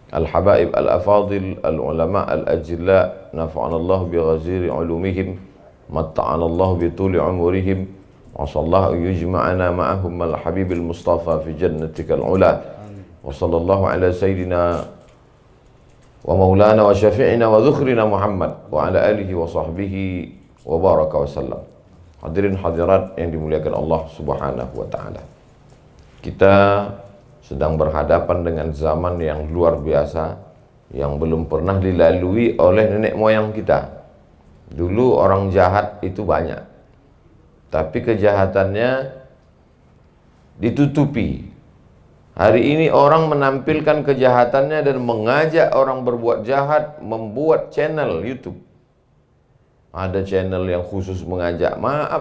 al-habaib al-afadil al-ulama al-ajilla nafa'anallahu bi ghaziri ulumihim matta'anallahu bi tuli umurihim wa sallallahu yujma'ana ma'ahum al-habibil mustafa fi jannatikal ula wa sallallahu ala sayyidina wa maulana wa syafi'ina wa dhukhrina Muhammad wa ala alihi wa sahbihi wa baraka wa sallam. Hadirin hadirat yang dimuliakan Allah Subhanahu wa taala. Kita sedang berhadapan dengan zaman yang luar biasa yang belum pernah dilalui oleh nenek moyang kita. Dulu orang jahat itu banyak, tapi kejahatannya ditutupi. Hari ini orang menampilkan kejahatannya dan mengajak orang berbuat jahat, membuat channel YouTube. Ada channel yang khusus mengajak,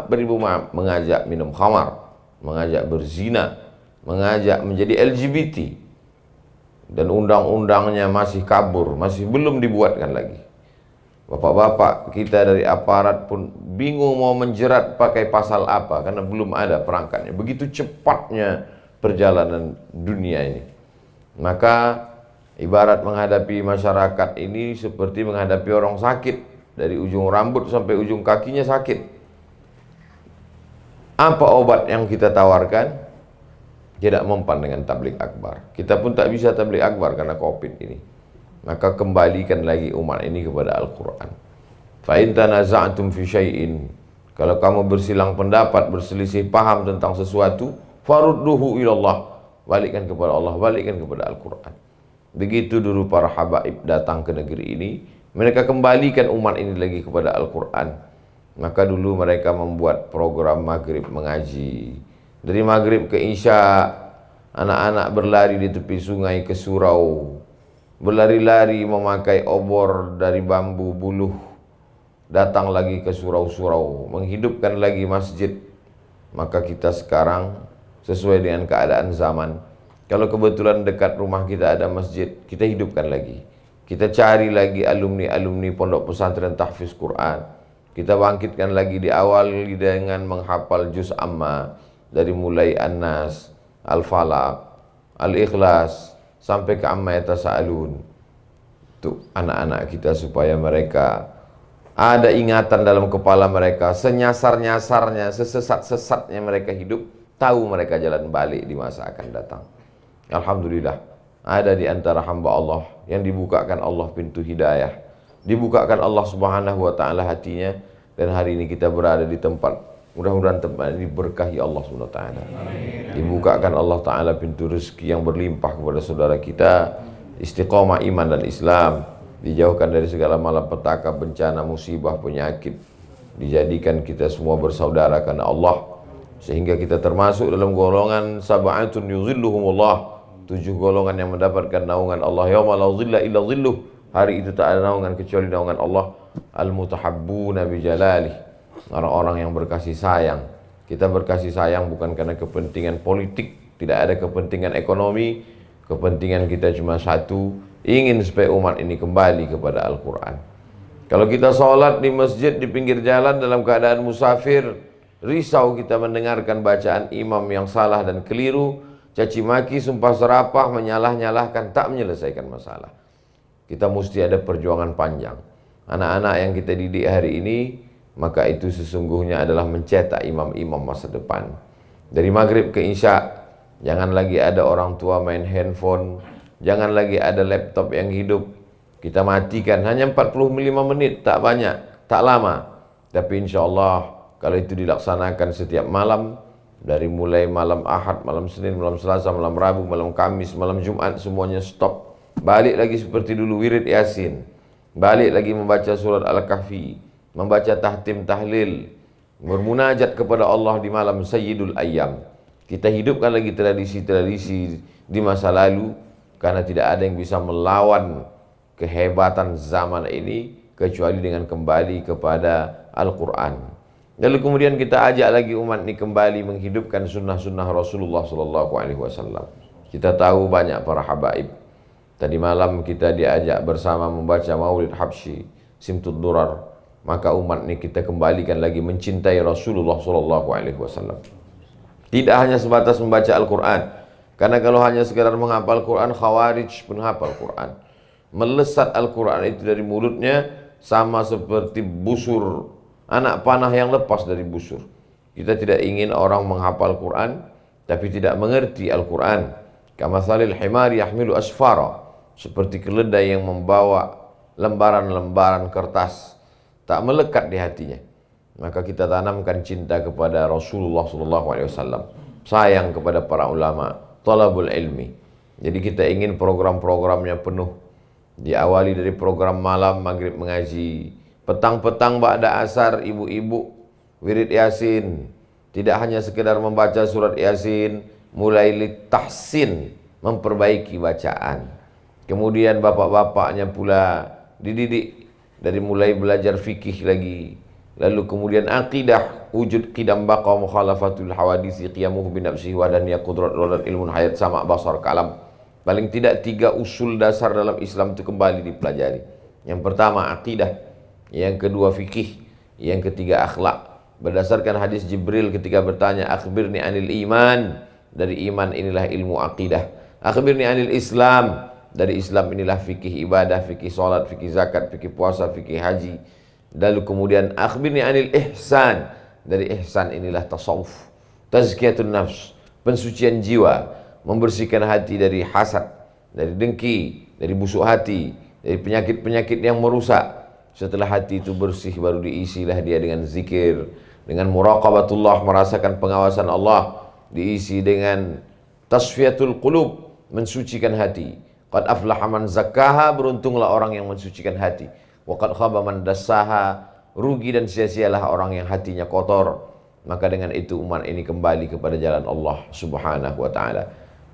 beribu maaf, mengajak minum khamar, mengajak berzina, mengajak menjadi LGBT. Dan undang-undangnya masih kabur, masih belum dibuatkan lagi. Bapak-bapak kita dari aparat pun bingung mau menjerat pakai pasal apa, karena belum ada perangkatnya. Begitu cepatnya perjalanan dunia ini. Maka ibarat menghadapi masyarakat ini seperti menghadapi orang sakit. Dari ujung rambut sampai ujung kakinya sakit. Apa obat yang kita tawarkan? Tidak mempan dengan tabligh akbar. Kita pun tak bisa tabligh akbar karena COVID ini. Maka kembalikan lagi umat ini kepada Al-Quran. Fa in tanaza'tum fi syai'in, kalau kamu bersilang pendapat, berselisih paham tentang sesuatu, farudduhu ilallah, balikkan kepada Allah, balikkan kepada Al-Quran. Begitu dulu para habaib datang ke negeri ini, mereka kembalikan umat ini lagi kepada Al-Quran. Maka dulu mereka membuat program maghrib mengaji. Dari maghrib ke isya, anak-anak berlari di tepi sungai ke surau, berlari-lari memakai obor dari bambu buluh, datang lagi ke surau-surau, menghidupkan lagi masjid. Maka kita sekarang sesuai dengan keadaan zaman, kalau kebetulan dekat rumah kita ada masjid, kita hidupkan lagi. Kita cari lagi alumni-alumni pondok pesantren tahfiz Quran. Kita bangkitkan lagi, di awal dengan menghafal juz amma, dari mulai An-Nas, Al-Falaq, Al-Ikhlas sampai ke Amma Yatasa'alun. Untuk anak-anak kita supaya mereka ada ingatan dalam kepala mereka, senyasar-nyasarnya, sesesat-sesatnya mereka hidup, tahu mereka jalan balik di masa akan datang. Alhamdulillah, ada di antara hamba Allah yang dibukakan Allah pintu hidayah, dibukakan Allah Subhanahu wa taala hatinya, dan hari ini kita berada di tempat, mudah-mudahan tempat ini berkahi Allah Subhanahu wa taala. Dibukakan Allah taala pintu rezeki yang berlimpah kepada saudara kita, istiqomah iman dan Islam, dijauhkan dari segala malapetaka, bencana, musibah, penyakit, dijadikan kita semua bersaudara karena Allah, sehingga kita termasuk dalam golongan sab'atun yuzilluhumullah, 7 golongan yang mendapatkan naungan Allah yauma la zilla illa zilluh. Hari itu tak ada naungan kecuali naungan Allah. Al-mutahabbuna bijalalih, orang-orang yang berkasih sayang. Kita berkasih sayang bukan karena kepentingan politik, tidak ada kepentingan ekonomi. Kepentingan kita cuma satu, ingin supaya umat ini kembali kepada Al-Quran. Kalau kita sholat di masjid di pinggir jalan dalam keadaan musafir, risau kita mendengarkan bacaan imam yang salah dan keliru, caci maki, sumpah serapah, menyalah-nyalahkan, tak menyelesaikan masalah. Kita mesti ada perjuangan panjang. Anak-anak yang kita didik hari ini, maka itu sesungguhnya adalah mencetak imam-imam masa depan. Dari maghrib ke isya, jangan lagi ada orang tua main handphone, jangan lagi ada laptop yang hidup. Kita matikan, hanya 45 menit, tak banyak, tak lama. Tapi insya Allah kalau itu dilaksanakan setiap malam, dari mulai malam Ahad, malam Senin, malam Selasa, malam Rabu, malam Kamis, malam Jumat, semuanya stop. Balik lagi seperti dulu, wirid Yasin. Balik lagi membaca surat Al-Kahfi, membaca tahtim tahlil, bermunajat kepada Allah di malam Sayyidul Ayyam. Kita hidupkan lagi tradisi-tradisi di masa lalu, karena tidak ada yang bisa melawan kehebatan zaman ini kecuali dengan kembali kepada Al-Quran. Lalu kemudian kita ajak lagi umat ini kembali menghidupkan sunnah-sunnah Rasulullah SAW. Kita tahu banyak para habaib. Tadi malam kita diajak bersama membaca Maulid Habsyi, Simtud Durar. Maka umat ini kita kembalikan lagi mencintai Rasulullah SAW. Tidak hanya sebatas membaca Al-Quran, Karena kalau hanya sekedar menghafal Quran, Khawarij pun hafal Quran. Melesat Al-Quran itu dari mulutnya sama seperti busur, anak panah yang lepas dari busur. Kita tidak ingin orang menghafal Quran tapi tidak mengerti Al-Quran. Kamathalil himari yahmilu asfara, seperti keledai yang membawa lembaran-lembaran kertas, tak melekat di hatinya. Maka kita tanamkan cinta kepada Rasulullah SAW, sayang kepada para ulama, talabul ilmi. Jadi kita ingin program-programnya penuh. Diawali dari program malam maghrib mengaji, petang-petang ba'da asar ibu-ibu wirid Yasin. Tidak hanya sekedar membaca surat Yasin, mulai litahsin, memperbaiki bacaan. Kemudian bapak-bapaknya pula dididik dari mulai belajar fikih lagi. Lalu kemudian aqidah, wujud qidam baqa mukhalafatul hawadisi qiyamuhu binafsihi wa daniyah qudrat dan ilmun hayat sama basar kalam. Paling tidak 3 usul dasar dalam Islam itu kembali dipelajari. Yang pertama aqidah, yang kedua fikih, yang ketiga akhlak. Berdasarkan hadis Jibril ketika bertanya, akhbirni anil iman, dari iman inilah ilmu aqidah. Akhbirni anil Islam, dari Islam inilah fikih ibadah, fikih salat, fikih zakat, fikih puasa, fikih haji. Lalu kemudian akhbirni anil ihsan, dari ihsan inilah tasawuf, tazkiyatun nafs, pensucian jiwa, membersihkan hati dari hasad, dari dengki, dari busuk hati, dari penyakit-penyakit yang merusak. Setelah hati itu bersih, baru diisilah dia dengan zikir, dengan muraqabatullah, merasakan pengawasan Allah, diisi dengan tasfiyatul qulub, mensucikan hati. Qad aflaha man zakkaha, beruntunglah orang yang mensucikan hati. Wa qad khaba man dassaha, rugi dan sia-sialah orang yang hatinya kotor. Maka dengan itu umat ini kembali kepada jalan Allah Subhanahu wa taala.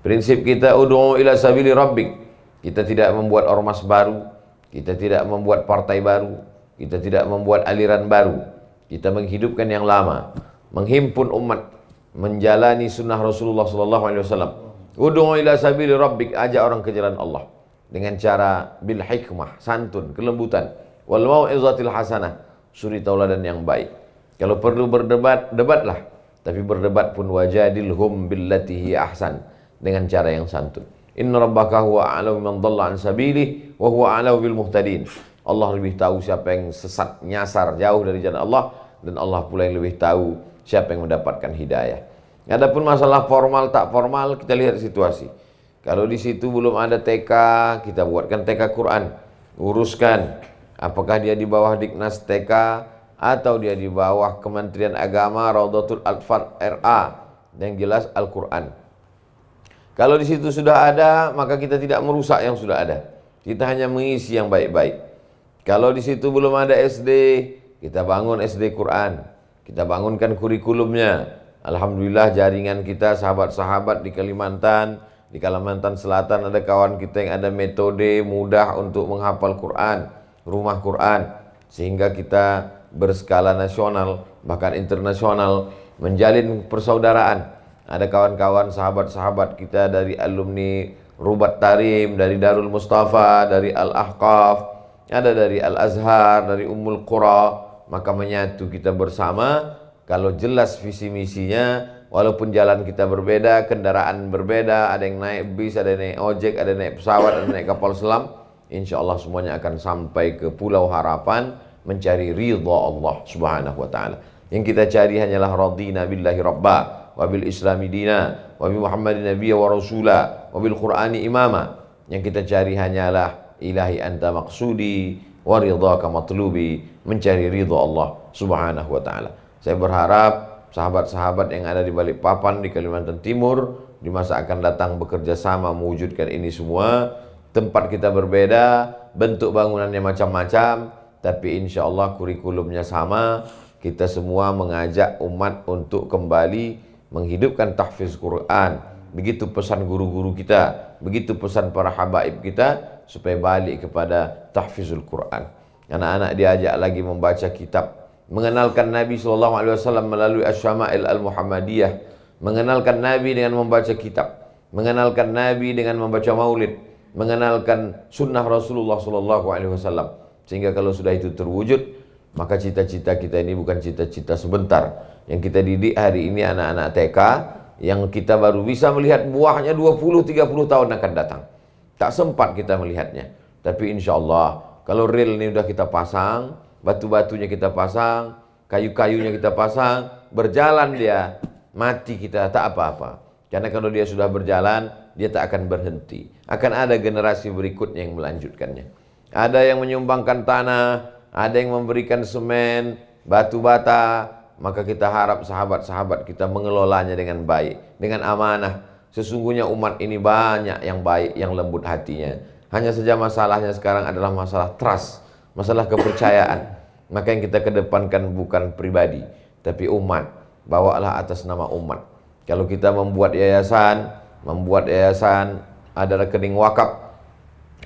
Prinsip kita ud'u ila sabili rabbik. Kita tidak membuat ormas baru, kita tidak membuat partai baru, kita tidak membuat aliran baru. Kita menghidupkan yang lama, menghimpun umat, menjalani sunnah Rasulullah SAW. Ud'u ila sabili rabbik, ajak orang ke jalan Allah dengan cara bil hikmah, santun, kelembutan, wal mau'izatil hasanah, suri tauladan yang baik. Kalau perlu berdebat, debatlah, tapi berdebat pun wajadilhum billati hi ahsan, dengan cara yang santun. Inna rabbaka huwa a'lamu man dhalla an sabilihi wa huwa a'lamu bil muhtadin. Allah lebih tahu siapa yang sesat, nyasar, jauh dari jalan Allah, dan Allah pula yang lebih tahu siapa yang mendapatkan hidayah. Adapun masalah formal tak formal, kita lihat situasi. Kalau di situ belum ada TK, kita buatkan TK Quran, uruskan. Apakah dia di bawah Diknas TK atau dia di bawah Kementerian Agama, Raudatul Atfal RA, yang jelas Al-Quran. Kalau di situ sudah ada, maka kita tidak merusak yang sudah ada. Kita hanya mengisi yang baik-baik. Kalau di situ belum ada SD, kita bangun SD Quran. Kita bangunkan kurikulumnya. Alhamdulillah jaringan kita, sahabat-sahabat di Kalimantan Selatan, ada kawan kita yang ada metode mudah untuk menghafal Quran, rumah Quran. Sehingga kita berskala nasional, bahkan internasional, menjalin persaudaraan. Ada kawan-kawan sahabat-sahabat kita dari alumni Rubat Tarim, dari Darul Mustafa, dari Al-Ahqaf, ada dari Al-Azhar, dari Ummul Qura. Maka menyatu kita bersama. Kalau jelas visi misinya, walaupun jalan kita berbeda, kendaraan berbeda, ada yang naik bis, ada yang naik ojek, ada yang naik pesawat, ada yang naik kapal selam, insya Allah semuanya akan sampai ke Pulau Harapan, mencari ridha Allah Subhanahu wa ta'ala. Yang kita cari hanyalah radina billahi rabba, wabil islami dina, wabil muhammadin nabiyya wa rasula, wabil qur'ani imama. Yang kita cari hanyalah ilahi anta maqsudi wa ridhaka matlubi, mencari ridha Allah Subhanahu wa ta'ala. Saya berharap sahabat-sahabat yang ada di Balikpapan, di Kalimantan Timur, di masa akan datang bekerja sama mewujudkan ini semua. Tempat kita berbeda, bentuk bangunannya macam-macam, tapi insya Allah kurikulumnya sama. Kita semua mengajak umat untuk kembali menghidupkan tahfiz Quran. Begitu pesan guru-guru kita, begitu pesan para habaib kita, supaya balik kepada tahfizul Quran. Anak-anak diajak lagi membaca kitab, mengenalkan Nabi SAW melalui Asy-Syama'il Al-Muhammadiyah, mengenalkan Nabi dengan membaca kitab, mengenalkan Nabi dengan membaca maulid, mengenalkan sunnah Rasulullah SAW. Sehingga kalau sudah itu terwujud, maka cita-cita kita ini bukan cita-cita sebentar. Yang kita didik hari ini anak-anak TK, yang kita baru bisa melihat buahnya 20-30 tahun akan datang. Tak sempat kita melihatnya. Tapi insya Allah, kalau rel ini udah kita pasang, batu-batunya kita pasang, kayu-kayunya kita pasang, berjalan dia, mati kita tak apa-apa. Karena kalau dia sudah berjalan, dia tak akan berhenti. Akan ada generasi berikutnya yang melanjutkannya. Ada yang menyumbangkan tanah, ada yang memberikan semen, batu bata. Maka kita harap sahabat-sahabat kita mengelolanya dengan baik, dengan amanah. Sesungguhnya umat ini banyak yang baik, yang lembut hatinya. Hanya saja masalahnya sekarang adalah masalah trust, masalah kepercayaan. Maka yang kita kedepankan bukan pribadi, tapi umat. Bawalah atas nama umat. Kalau kita membuat yayasan, ada rekening wakaf.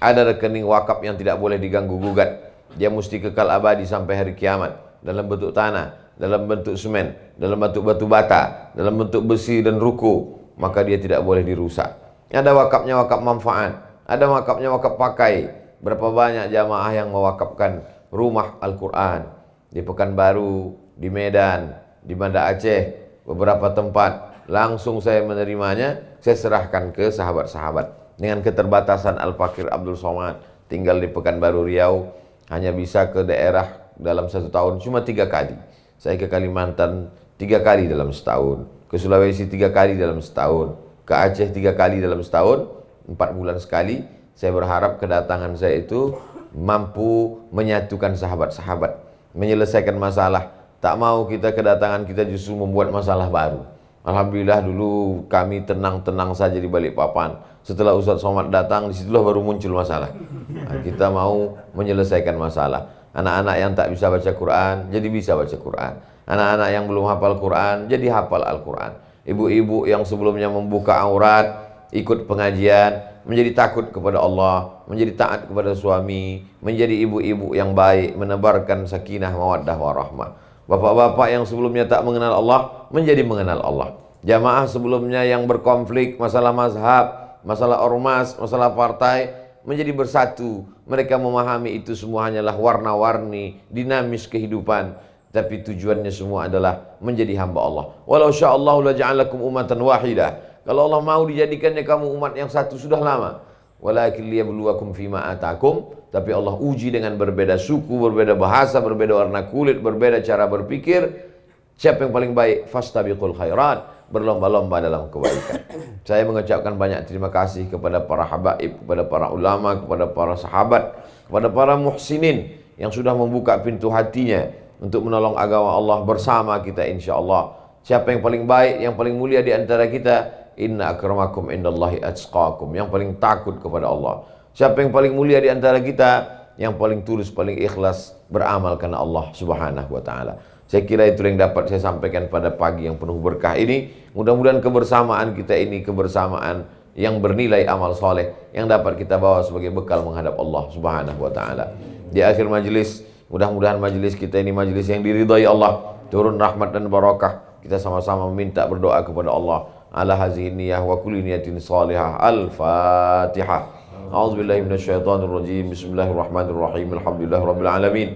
Ada rekening wakaf yang tidak boleh diganggu gugat. Dia mesti kekal abadi sampai hari kiamat. Dalam bentuk tanah, dalam bentuk semen, dalam bentuk batu bata, dalam bentuk besi dan ruko. Maka dia tidak boleh dirusak. Ada wakafnya wakaf manfaat. Ada wakafnya wakaf pakai. Berapa banyak jamaah yang mewakafkan rumah Al-Quran. Di Pekanbaru, di Medan, di Banda Aceh, beberapa tempat. Langsung saya menerimanya, saya serahkan ke sahabat-sahabat. Dengan keterbatasan Al-Fakir Abdul Somad, tinggal di Pekanbaru Riau, hanya bisa ke daerah dalam 1 tahun cuma 3 kali. Saya ke Kalimantan 3 kali dalam setahun, ke Sulawesi 3 kali dalam setahun, ke Aceh 3 kali dalam setahun, 4 bulan sekali. Saya berharap kedatangan saya itu mampu menyatukan sahabat-sahabat, menyelesaikan masalah. Tak mau kita kedatangan kita justru membuat masalah baru. Alhamdulillah dulu kami tenang-tenang saja di Balikpapan. Setelah Ustaz Somad datang, disitulah baru muncul masalah. Nah, kita mau menyelesaikan masalah. Anak-anak yang tak bisa baca Quran, jadi bisa baca Quran. Anak-anak yang belum hafal Quran, jadi hafal Al-Quran. Ibu-ibu yang sebelumnya membuka aurat, ikut pengajian, menjadi takut kepada Allah, menjadi taat kepada suami, menjadi ibu-ibu yang baik, menebarkan sakinah, mawaddah, warahmah. Bapak-bapak yang sebelumnya tak mengenal Allah, menjadi mengenal Allah. Jamaah sebelumnya yang berkonflik, masalah mazhab, masalah ormas, masalah partai, menjadi bersatu. Mereka memahami itu semua hanyalah warna-warni, dinamis kehidupan. Tapi tujuannya semua adalah menjadi hamba Allah. Walau sya'allahu la ja'alakum umatan wahidah. Kalau Allah mau dijadikannya kamu umat yang satu sudah lama. Walakin liyabluwakum fima atakum. Tapi Allah uji dengan berbeda suku, berbeda bahasa, berbeda warna kulit, berbeda cara berpikir. Siapa yang paling baik? Fastabiqul khairat. Berlomba-lomba dalam kebaikan. Saya mengucapkan banyak terima kasih kepada para habaib, kepada para ulama, kepada para sahabat, kepada para muhsinin yang sudah membuka pintu hatinya untuk menolong agama Allah bersama kita insyaAllah. Siapa yang paling baik, yang paling mulia di antara kita? Inna akramakum indallahi atqakum. Yang paling takut kepada Allah. Siapa yang paling mulia di antara kita? Yang paling tulus, paling ikhlas beramal karena Allah subhanahu wa ta'ala. Saya kira itu yang dapat saya sampaikan pada pagi yang penuh berkah ini. Mudah-mudahan kebersamaan kita ini kebersamaan yang bernilai amal soleh, yang dapat kita bawa sebagai bekal menghadap Allah subhanahu wa ta'ala. Di akhir majelis, mudah-mudahan majelis kita ini majelis yang diridhai Allah, turun rahmat dan barakah. Kita sama-sama meminta berdoa kepada Allah. Ala hazihi niyah wa kulli niyatin salihah. Al-Fatihah. A'udzubillahi minasyaitonir rajim. Bismillahirrahmanirrahim. Alhamdulillahirabbil alamin.